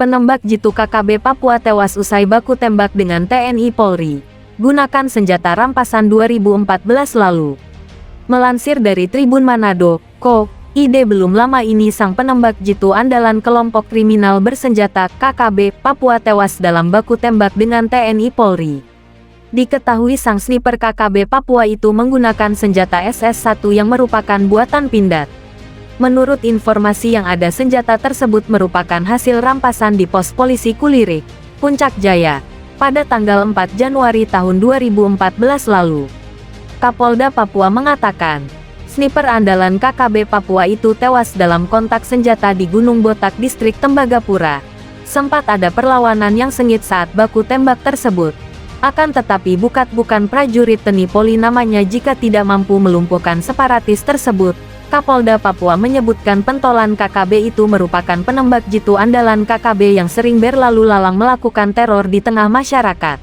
Penembak jitu KKB Papua tewas usai baku tembak dengan TNI Polri. Gunakan senjata rampasan 2014 lalu. Melansir dari Tribun Manado, Co.id belum lama ini sang penembak jitu andalan kelompok kriminal bersenjata KKB Papua tewas dalam baku tembak dengan TNI Polri. Diketahui sang sniper KKB Papua itu menggunakan senjata SS-1 yang merupakan buatan Pindad. Menurut informasi yang ada, senjata tersebut merupakan hasil rampasan di pos polisi Kulirik, Puncak Jaya, pada tanggal 4 Januari tahun 2014 lalu. Kapolda Papua mengatakan, sniper andalan KKB Papua itu tewas dalam kontak senjata di Gunung Botak, Distrik Tembagapura. Sempat ada perlawanan yang sengit saat baku tembak tersebut. Akan tetapi bukan prajurit TNI Polri namanya jika tidak mampu melumpuhkan separatis tersebut. Kapolda Papua menyebutkan pentolan KKB itu merupakan penembak jitu andalan KKB yang sering berlalu lalang melakukan teror di tengah masyarakat.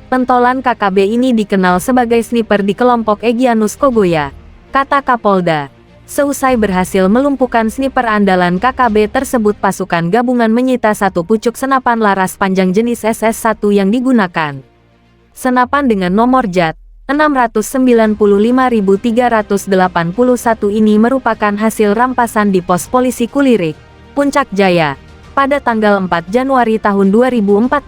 Pentolan KKB ini dikenal sebagai sniper di kelompok Egyanus Kogoya, kata Kapolda. Seusai berhasil melumpuhkan sniper andalan KKB tersebut, pasukan gabungan menyita satu pucuk senapan laras panjang jenis SS-1 yang digunakan. Senapan dengan nomor JAT 695.381 ini merupakan hasil rampasan di pos polisi Kulirik, Puncak Jaya, pada tanggal 4 Januari tahun 2014.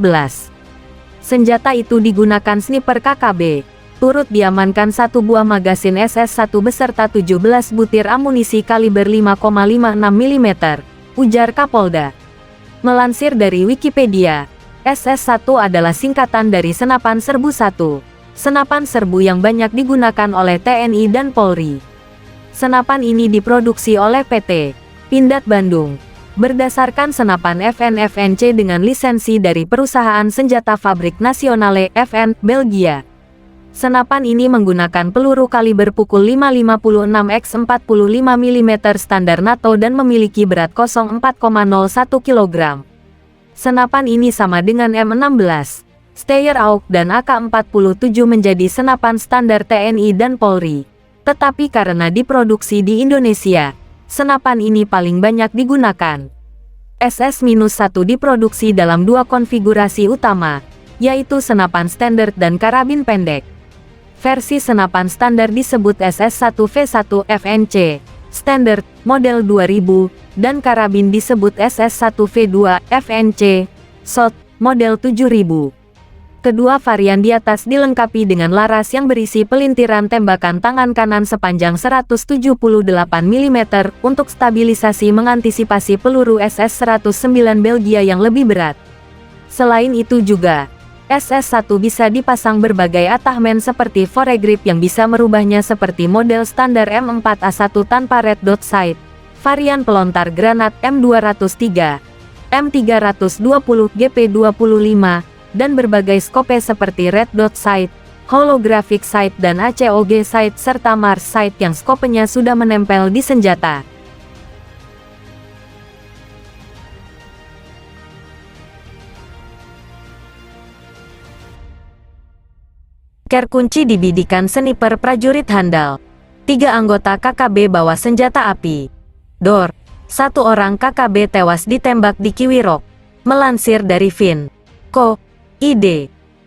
Senjata itu digunakan sniper KKB. Turut diamankan satu buah magasin SS-1 beserta 17 butir amunisi kaliber 5,56 mm, ujar Kapolda. Melansir dari Wikipedia, SS-1 adalah singkatan dari Senapan Serbu 1. Senapan serbu yang banyak digunakan oleh TNI dan Polri. Senapan ini diproduksi oleh PT Pindad Bandung, berdasarkan senapan FN-FNC dengan lisensi dari perusahaan senjata Fabrik Nasionale FN, Belgia. Senapan ini menggunakan peluru kaliber pukul 5,56 x 45 mm standar NATO dan memiliki berat 4,01 kg. Senapan ini sama dengan M16. Steyr AUK dan AK-47 menjadi senapan standar TNI dan Polri. Tetapi karena diproduksi di Indonesia, senapan ini paling banyak digunakan. SS-1 diproduksi dalam dua konfigurasi utama, yaitu senapan standar dan karabin pendek. Versi senapan standar disebut SS-1V1 FNC, standard, model 2000, dan karabin disebut SS-1V2 FNC, short, model 7000. Kedua varian di atas dilengkapi dengan laras yang berisi pelintiran tembakan tangan kanan sepanjang 178 mm untuk stabilisasi mengantisipasi peluru SS-109 Belgia yang lebih berat. Selain itu juga, SS-1 bisa dipasang berbagai attachment seperti foregrip yang bisa merubahnya seperti model standar M4A1 tanpa red dot sight, varian pelontar granat M203, M320, GP25, dan berbagai skope seperti red dot sight, holographic sight dan ACOG sight serta Mars sight yang skopenya sudah menempel di senjata. Kunci dibidikan sniper prajurit handal. 3 anggota KKB bawa senjata api. Dor. 1 orang KKB tewas ditembak di Kiwirok. Melansir dari Fin.co.id,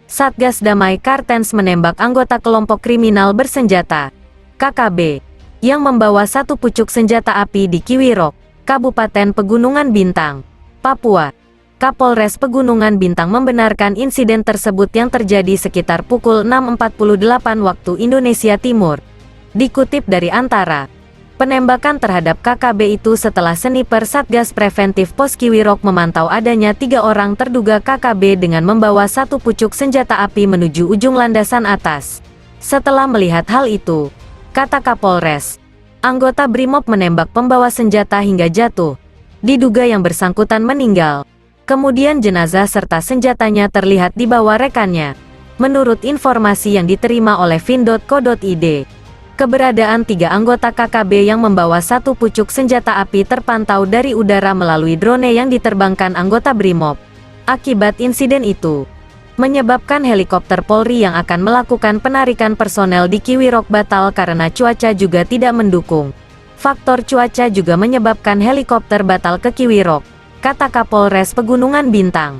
Satgas Damai Kartens menembak anggota kelompok kriminal bersenjata KKB yang membawa satu pucuk senjata api di Kiwirok, Kabupaten Pegunungan Bintang, Papua. Kapolres Pegunungan Bintang membenarkan insiden tersebut yang terjadi sekitar pukul 6.48 waktu Indonesia Timur. Dikutip dari Antara, penembakan terhadap KKB itu setelah sniper Satgas Preventif Pos Kiwirok memantau adanya 3 orang terduga KKB dengan membawa satu pucuk senjata api menuju ujung landasan atas. Setelah melihat hal itu, kata Kapolres, anggota Brimob menembak pembawa senjata hingga jatuh. Diduga yang bersangkutan meninggal. Kemudian jenazah serta senjatanya terlihat di bawah rekannya. Menurut informasi yang diterima oleh Fin.co.id, keberadaan 3 anggota KKB yang membawa satu pucuk senjata api terpantau dari udara melalui drone yang diterbangkan anggota Brimob. Akibat insiden itu, menyebabkan helikopter Polri yang akan melakukan penarikan personel di Kiwirok batal karena cuaca juga tidak mendukung. Faktor cuaca juga menyebabkan helikopter batal ke Kiwirok, kata Kapolres Pegunungan Bintang.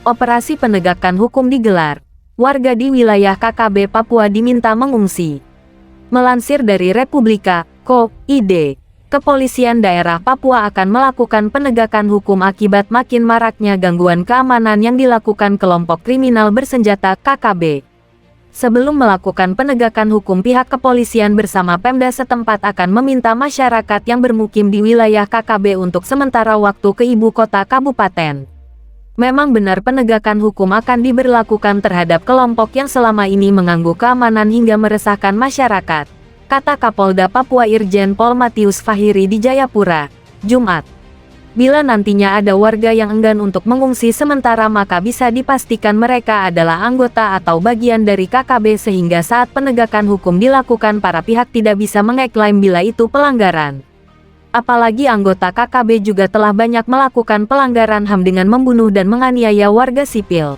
Operasi penegakan hukum digelar. Warga di wilayah KKB Papua diminta mengungsi. Melansir dari Republika.co.id, Kepolisian Daerah Papua akan melakukan penegakan hukum akibat makin maraknya gangguan keamanan yang dilakukan kelompok kriminal bersenjata KKB. Sebelum melakukan penegakan hukum, pihak kepolisian bersama Pemda setempat akan meminta masyarakat yang bermukim di wilayah KKB untuk sementara waktu ke ibu kota kabupaten. Memang benar penegakan hukum akan diberlakukan terhadap kelompok yang selama ini mengganggu keamanan hingga meresahkan masyarakat, kata Kapolda Papua Irjen Pol Matius Fahiri di Jayapura, Jumat. Bila nantinya ada warga yang enggan untuk mengungsi sementara, maka bisa dipastikan mereka adalah anggota atau bagian dari KKB sehingga saat penegakan hukum dilakukan para pihak tidak bisa mengeklaim bila itu pelanggaran. Apalagi anggota KKB juga telah banyak melakukan pelanggaran HAM dengan membunuh dan menganiaya warga sipil.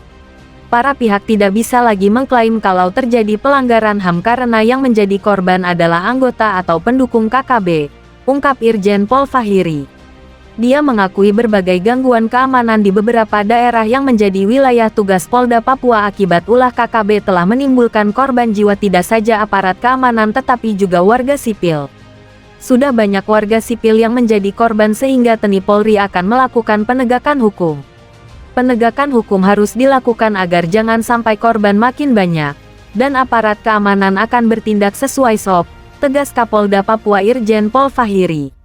Para pihak tidak bisa lagi mengklaim kalau terjadi pelanggaran HAM karena yang menjadi korban adalah anggota atau pendukung KKB, ungkap Irjen Pol Fahiri. Dia mengakui berbagai gangguan keamanan di beberapa daerah yang menjadi wilayah tugas Polda Papua akibat ulah KKB telah menimbulkan korban jiwa tidak saja aparat keamanan tetapi juga warga sipil. Sudah banyak warga sipil yang menjadi korban sehingga TNI Polri akan melakukan penegakan hukum. Penegakan hukum harus dilakukan agar jangan sampai korban makin banyak, dan aparat keamanan akan bertindak sesuai SOP, tegas Kapolda Papua Irjen Pol Fahiri.